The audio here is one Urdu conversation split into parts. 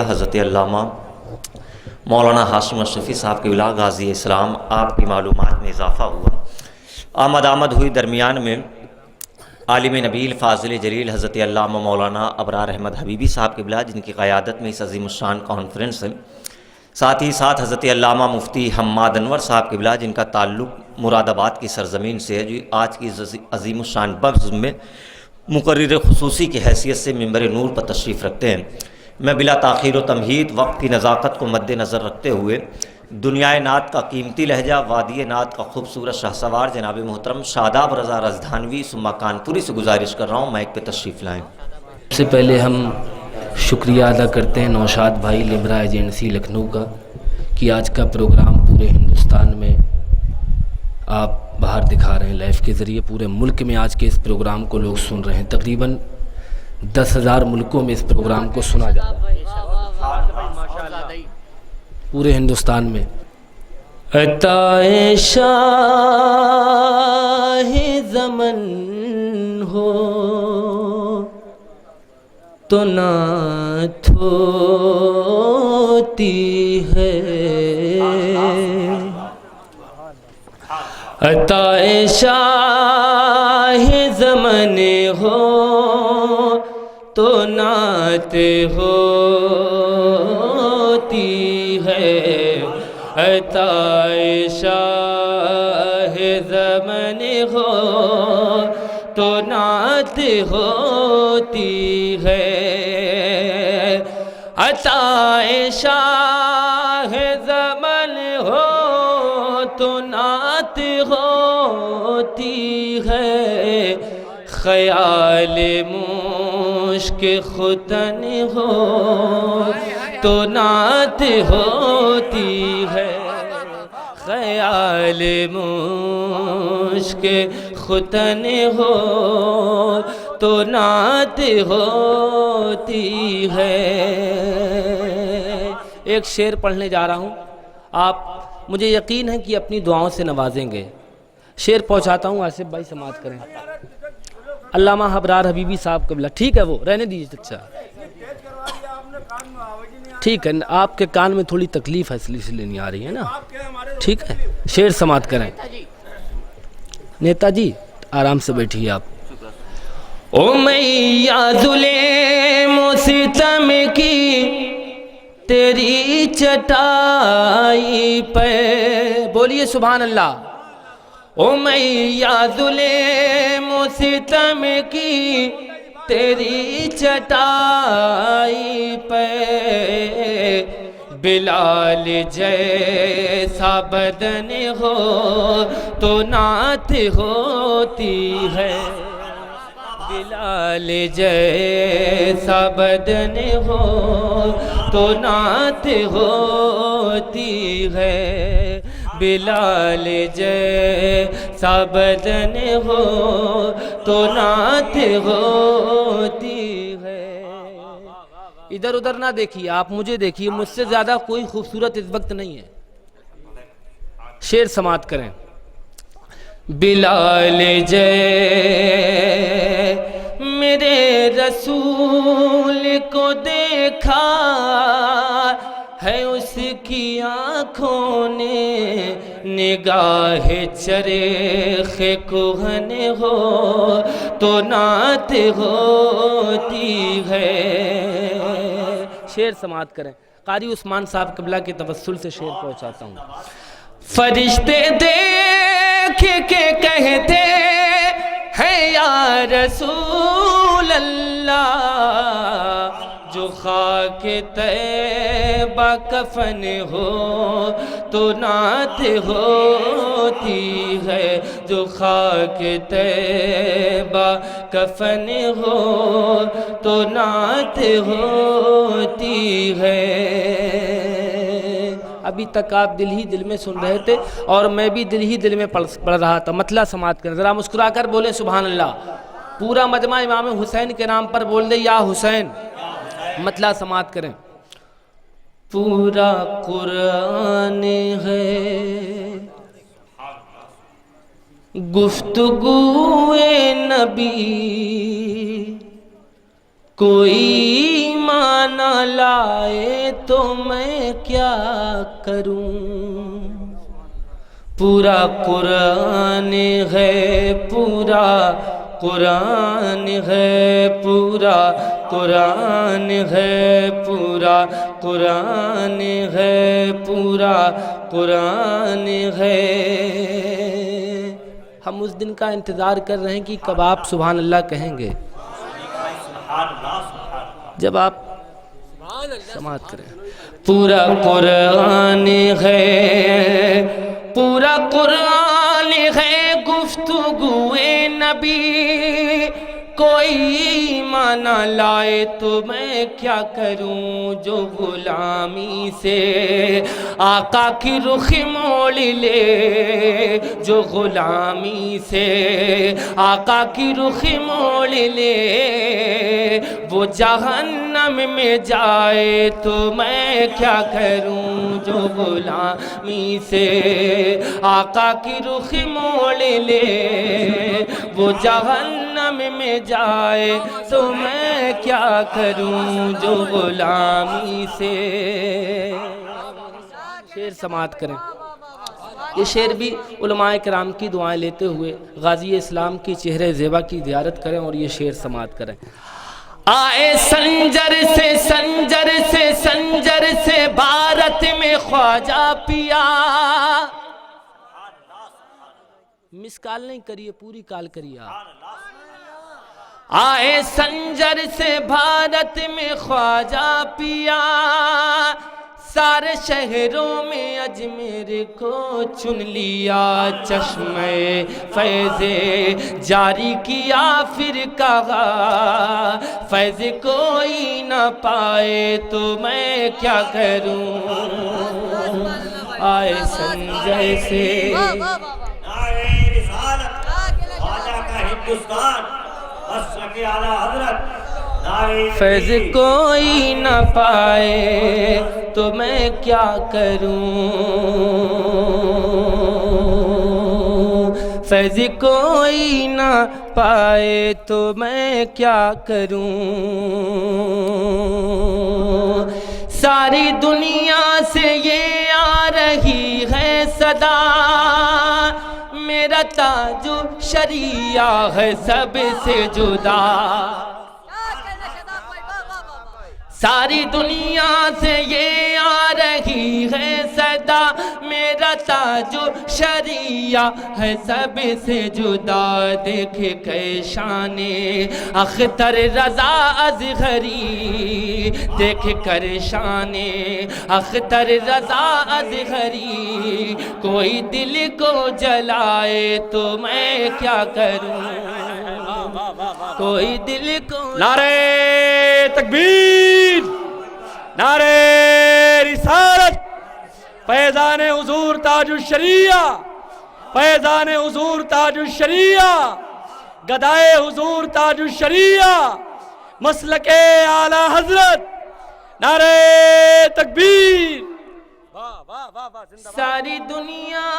حضرت علامہ مولانا ہاشم اشرفی صاحب کے ولا غازی اسلام آپ کی معلومات میں اضافہ ہوا۔ آمد ہوئی درمیان میں عالم نبیل فاضل جلیل حضرت علامہ مولانا ابرار احمد حبیبی صاحب کے ولا، جن کی قیادت میں اس عظیم الشان کانفرنس ہے، ساتھ ہی ساتھ حضرت علامہ مفتی حماد انور صاحب کے ولا، جن کا تعلق مراد آباد کی سرزمین سے ہے، جو آج کی عظیم الشان بزم میں مقرر خصوصی کی حیثیت سے منبر نور پر تشریف رکھتے ہیں۔ میں بلا تاخیر و تمہید وقت کی نزاکت کو مد نظر رکھتے ہوئے دنیائے نعت کا قیمتی لہجہ، وادی نعت کا خوبصورت شاہسوار جناب محترم شاداب رضا رازدھانوی ثم کانپوری سے گزارش کر رہا ہوں مائک پہ تشریف لائیں۔ سب سے پہلے ہم شکریہ ادا کرتے ہیں نوشاد بھائی لمرا ایجنسی لکھنؤ کا کہ آج کا پروگرام پورے ہندوستان میں آپ باہر دکھا رہے ہیں لائیو کے ذریعے۔ پورے ملک میں آج کے اس پروگرام کو لوگ سن رہے ہیں، تقریباً 10,000 ملکوں میں اس پروگرام کو سنا جا رہا ہے پورے ہندوستان میں۔ عطائے شاہ زمن ہو تو نعت ہوتی ہے، عطائے شاہ زمن ہو تو نعت ہوتی ہے، عطائے شاہ زمن ہو تو نعت ہوتی ہے، عطائے شاہ زمن ہو تو نعت ہوتی ہے، خیال مشک ختن ہو تو نعت ہوتی ہے، خیال مشک ختن ہو تو نعت ہوتی ہے۔ ایک شعر پڑھنے جا رہا ہوں، آپ مجھے یقین ہے کہ اپنی دعاؤں سے نوازیں گے۔ شعر پہنچاتا ہوں، آصف بھائی سماعت کریں۔ علامہ ابرار حبیبی صاحب قبلہ، ٹھیک ہے وہ رہنے دیجیے، اچھا ٹھیک ہے، آپ کے کان میں تھوڑی تکلیف ہے اس لیے نہیں آ رہی ہے نا، ٹھیک ہے۔ شعر سماعت کریں۔ نیتا جی آرام سے بیٹھیے آپ۔ او میاں ظلم و ستم کی تیری چٹائی پہ، بولیے سبحان اللہ۔ او میاں ظلم و ستم کی تیری چٹائی پہ، بلال جیسا بدن ہو تو نعت ہوتی ہے، بلال جیسا بدن ہو تو نعت ہوتی ہے، بلال جیسا بدن ہو تو نعت ہوتی ہے۔ ادھر ادھر نہ دیکھیے، آپ مجھے دیکھیے، مجھ سے زیادہ کوئی خوبصورت اس وقت نہیں ہے۔ شعر سماعت کریں۔ بلال میرے رسول کو دیکھا ہے اس کی آنکھوں نے، نگاہ چرخ کہن ہو تو نعت ہوتی ہے۔ شعر سماعت کریں۔ قاری عثمان صاحب قبلہ کے توسل سے شعر پہنچاتا ہوں۔ فرشتے دیکھ کے کہتے ہیں یا رسول اللہ، جو خاک طیبہ کفن ہو تو نعت ہوتی ہے، جو خاک طیبہ کفن ہو تو نعت ہوتی ہے۔ ابھی تک آپ دل ہی دل میں سن رہے تھے اور میں بھی دل ہی دل میں پڑھ رہا تھا۔ مطلع سماعت کریں، ذرا مسکرا کر بولیں سبحان اللہ۔ پورا مجمع امام حسین کے نام پر بول دے یا حسین۔ مطلع سماعت کریں۔ پورا قرآن ہے گفتگو نبی، کوئی معنی لائے تو میں کیا کروں، پورا قرآن ہے، پورا قرآن ہے، پورا قرآن ہے، پورا قرآن ہے، پورا قرآن ہے۔ ہم اس دن کا انتظار کر رہے ہیں کہ کب آپ سبحان اللہ کہیں گے، جب آپ سماعت کریں۔ پورا قرآن ہے، پورا قرآن ہے، گفتگوئے نبی، کوئی معنی لائے تو میں کیا کروں، جو غلامی سے آقا کی رخ موڑ لے، جو غلامی سے آقا کی رخ موڑ لے، وہ جہنم میں جائے تو میں کیا کروں، جو غلامی سے آقا کی رخ موڑ لے، وہ جہنم میں جائے تو میں کیا کروں، جو غلامی سے۔ شعر سماعت کریں۔ یہ شعر بھی علماء کرام کی دعائیں لیتے ہوئے غازی اسلام کی چہرہ زیبا کی زیارت کریں اور یہ شعر سماعت کریں۔ آئے سنجر سے سنجر سے سنجر سے بھارت میں خواجہ پیا، مس کال نہیں کریے، پوری کال کریے آپ۔ آئے سنجر سے بھارت میں خواجہ پیا، سارے شہروں میں اجمیر کو چن لیا، چشمہ فیض جاری کیا، پھر کہا فیض کوئی نہ پائے تو میں کیا کروں، آئے سنجر سے فیض کوئی نہ پائے تو میں کیا کروں، فیض کوئی نہ پائے تو میں کیا کروں، ساری دنیا سے یہ آ رہی ہے صدا، میرا تاج شریعہ ہے سب سے جدا، ساری دنیا سے یہ آ رہی ہے صدا، میرا تاج شریعہ ہے سب سے جدا، دیکھ کے شان اختر رضا اصغری، دیکھ کر شان اختر رضا اصغری، کوئی دل کو جلائے تو میں کیا کروں، کوئی دل کو۔ نعرہ تکبیر، نعرہ رسالت، فیضان حضور تاج الشریعہ، فیضان حضور تاج الشریعہ، گدائے حضور تاج الشریعہ، مسلک اعلی حضرت، نعرہ تکبیر۔ ساری دنیا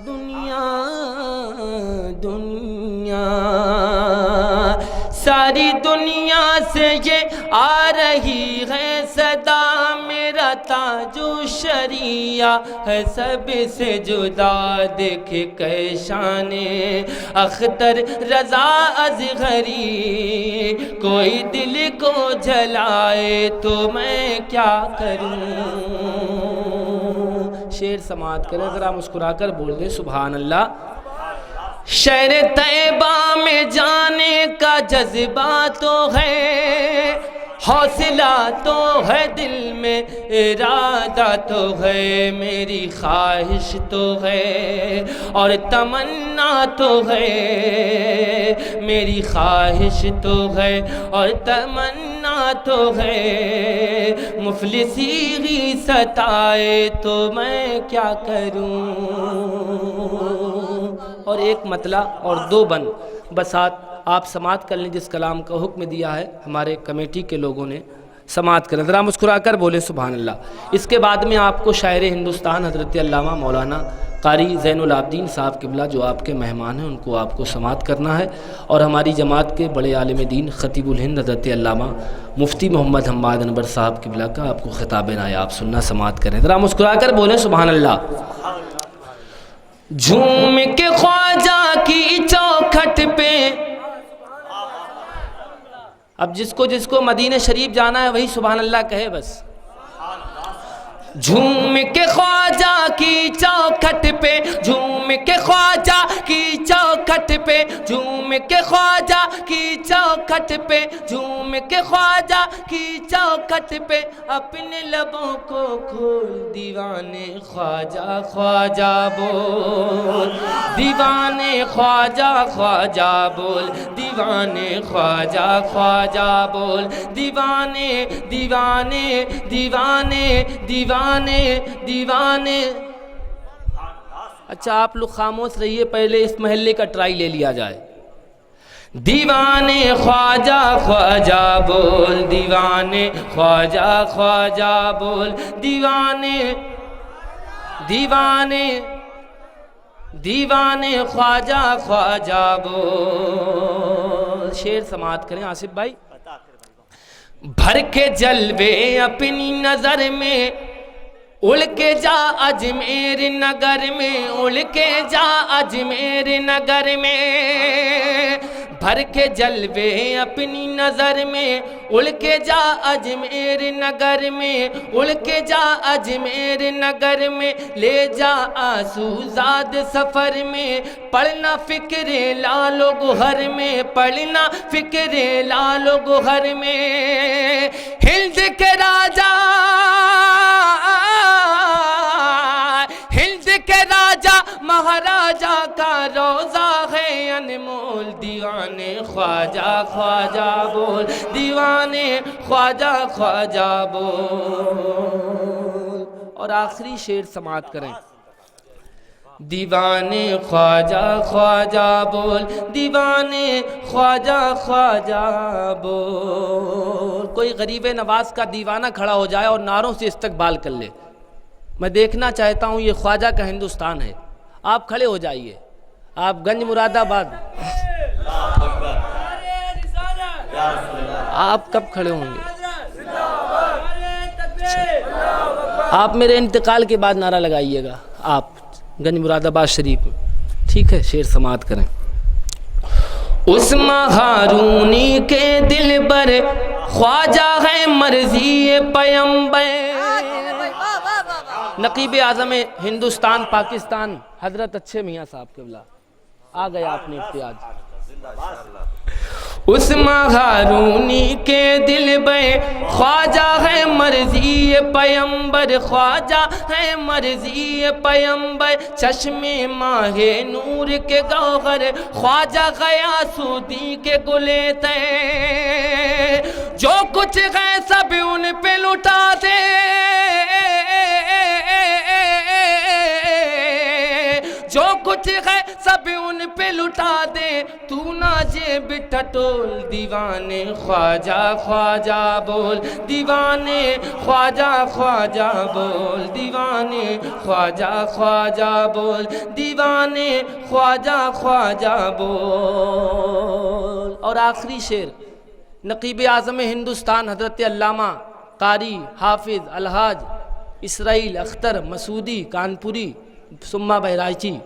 دنیا دنیا ساری دنیا سے یہ آ رہی ہے صدا، میرا تاج شریعہ ہے سب سے جدا، دیکھ کے شان اختر رضا اصغری، کوئی دل کو جلائے تو میں کیا کروں۔ شعر سماعت کریں، ذرا مسکرا کر بول دیں سبحان اللہ۔ شہر طیبہ میں جانے کا جذبہ تو ہے، حوصلہ تو ہے دل میں، ارادہ تو ہے، میری خواہش تو ہے اور تمنا تو ہے، میری خواہش تو ہے اور تمنا تو ہے، مفلسی ہی ستائے تو میں کیا کروں۔ اور ایک مطلع اور دو بند بسات آپ سماعت کر لیں، جس کلام کا حکم دیا ہے ہمارے کمیٹی کے لوگوں نے، سماعت کریں، ذرا مسکرا کر بولے سبحان اللہ۔ اس کے بعد میں آپ کو شاعر ہندوستان حضرت علامہ مولانا قاری زین العابدین صاحب قبلہ جو آپ کے مہمان ہیں ان کو آپ کو سماعت کرنا ہے، اور ہماری جماعت کے بڑے عالم دین خطیب الہند حضرت علامہ مفتی محمد حماد انور صاحب قبلہ کا آپ کو خطاب نایاب سننا، سماعت کریں، ذرا مسکرا کر بولیں سبحان اللہ۔ جھوم کے خواجہ کی چوکھٹ پہ، اب جس کو مدینہ شریف جانا ہے وہی سبحان اللہ کہے بس۔ جھوم کے خواجہ کی چوکھٹ پہ، جھوم کے خواجہ کی چوکھٹ پہ، جھوم کے خواجہ کی چوکھٹ پہ، جھوم کے خواجہ کی چوکھٹ پہ، اپنے لبوں کو کھول دیوانے خواجہ خواجہ بول، دیوانے خواجہ خواجہ بول، دیوانے خواجہ خواجہ بول، دیوانے دیوانے دیوانے دیوانے دیوانے۔ اچھا آپ لوگ خاموش رہیے، پہلے اس محلے کا ٹرائی لے لیا جائے۔ دیوانے خواجہ خواجہ بول، دیوانے خواجہ خواجہ بول، دیوانے دیوانے دیوانے خواجہ خواجہ بول۔ شعر سماعت کریں آصف بھائی۔ بھر کے جلوے اپنی نظر میں، اڑ کے جا اجمیر نگر میں، اڑ کے جا اجمیر نگر میں، بھر کے جلوے اپنی نظر میں، اڑ کے جا اجمیر نگر میں، اڑ کے جا اجمیر نگر میں، لے جا آنسو زاد سفر میں، پڑھنا فکر لال و گوہر میں، پڑھنا فکر لال و گوہر میں، ہند کے راجہ مہاراجہ کا روزہ ہے انمول، دیوانے خواجہ خواجہ بول، دیوانے خواجہ خواجہ بول۔ اور آخری شعر سماعت کریں۔ دیوانے خواجہ خواجہ بول، دیوانے خواجہ خواجہ بول۔ کوئی غریب نواز کا دیوانہ کھڑا ہو جائے اور نعروں سے استقبال کر لے، میں دیکھنا چاہتا ہوں یہ خواجہ کا ہندوستان ہے۔ آپ کھڑے ہو جائیے، آپ گنج مراد آباد، آپ کب کھڑے ہوں گے؟ آپ میرے انتقال کے بعد نعرہ لگائیے گا، آپ گنج مراد آباد شریف میں، ٹھیک ہے؟ شعر سماعت کریں۔ عثمان ہارونی کے دل پر خواجہ ہے مرضی پیمبر، نقیب اعظم ہندوستان پاکستان حضرت اچھے میاں صاحب قبلہ آ گیا اپنے افتیاج۔ عثمان ہارونی کے دل پہ خواجہ ہے مرضی پیمبر، خواجہ ہے مرضی پیمبر، چشم ماہ نور کے گوہر، خواجہ غیاث الدین کے گلے تے، جو کچھ ہے سب ان پہ لٹا دے، جو کچھ ہے سب ان پہ لٹا دے، تو نہ جیب ٹٹول، دیوانے خواجہ خواجہ بول، دیوانے خواجہ خواجہ بول، دیوانے خواجہ خواجہ بول، دیوانے خواجہ خواجہ بول۔ اور آخری شعر نقیب اعظم ہندوستان حضرت علامہ قاری حافظ الحاج اسرائیل اختر مسعودی کانپوری سما بہرائچی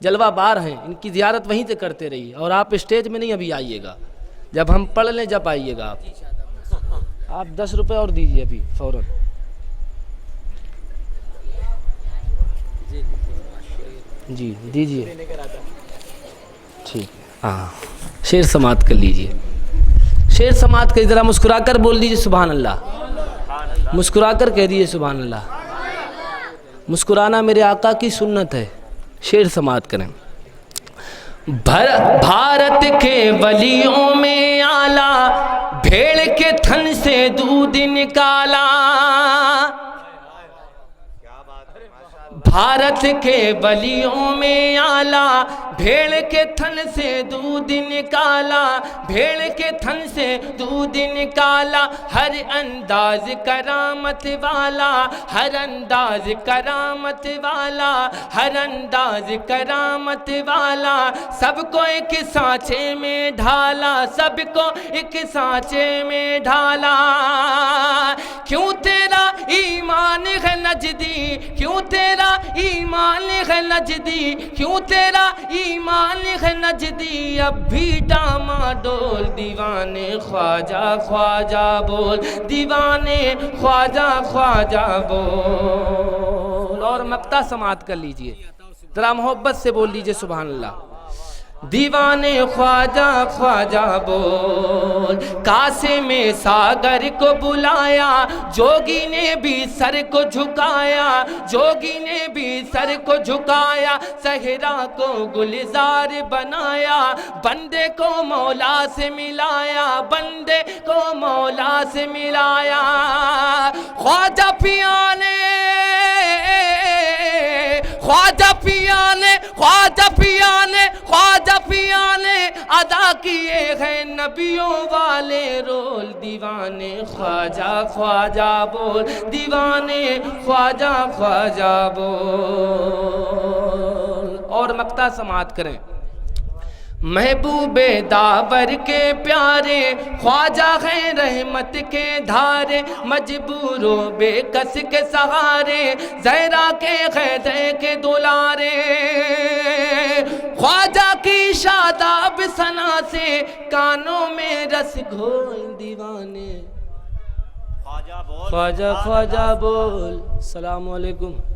جلوہ بار ہیں، ان کی زیارت وہیں سے کرتے رہیے، اور آپ اسٹیج میں نہیں ابھی آئیے گا، جب ہم پڑھ لیں جب آئیے گا آپ 10 روپے اور دیجیے ابھی فوراً۔ جی دیجیے، ٹھیک ہے، ہاں شعر سماعت کر لیجیے، شعر سماعت کر، ذرا مسکرا کر بول دیجیے سبحان اللہ، مسکرا کر کہہ دیجیے سبحان اللہ۔ مسکرانا میرے آقا کی سنت ہے۔ شعر سماعت کریں۔ بھارت کے ولیوں میں آلہ، بھیڑ کے تھن سے دودھ نکالا، بھارت کے ولیوں میں آلہ، بھیڑ کے تھن سے دودھ نکالا، بھیڑ کے تھن سے دودھ نکالا، ہر انداز کرامت والا، ہر انداز کرامت والا، ہر انداز کرامت والا، سب کو ایک سانچے میں ڈھالا، سب کو ایک سانچے میں ڈھالا۔ کیوں تیرا ایمان ہے نجدی، کیوں تیرا ایمان ہے نجدی، کیوں تیرا ایمان ہے نجدی، اب بھی ڈاما ڈول دیوانے خواجہ خواجہ بول، دیوانے خواجہ خواجہ بول۔ اور مقطع سماعت کر لیجئے، ذرا محبت سے بول لیجئے سبحان اللہ۔ دیوانے خواجہ خواجہ بول، کاسے میں ساگر کو بلایا، جوگی نے بھی سر کو جھکایا، جوگی نے بھی سر کو جھکایا، صحرا کو گلزار بنایا، بندے کو مولا سے ملایا، بندے کو مولا سے ملایا۔ خواجہ پیا نے، خواجہ پیا نے، خواجہ پیا نے، خواجہ پیا نے ادا کیے ہیں نبیوں والے رول، دیوانے خواجہ خواجہ بول، دیوانے خواجہ خواجہ بول۔ اور مقطع سماعت کریں۔ محبوب داور کے پیارے خواجہ ہیں رحمت کے دھارے، مجبور و بے کس کے سہارے، زہرا کے قیدے کے دلارے، خواجہ کی شاداب ثنا سے کانوں میں رس گھول، دیوانے خواجہ خواجہ بول۔ السلام علیکم۔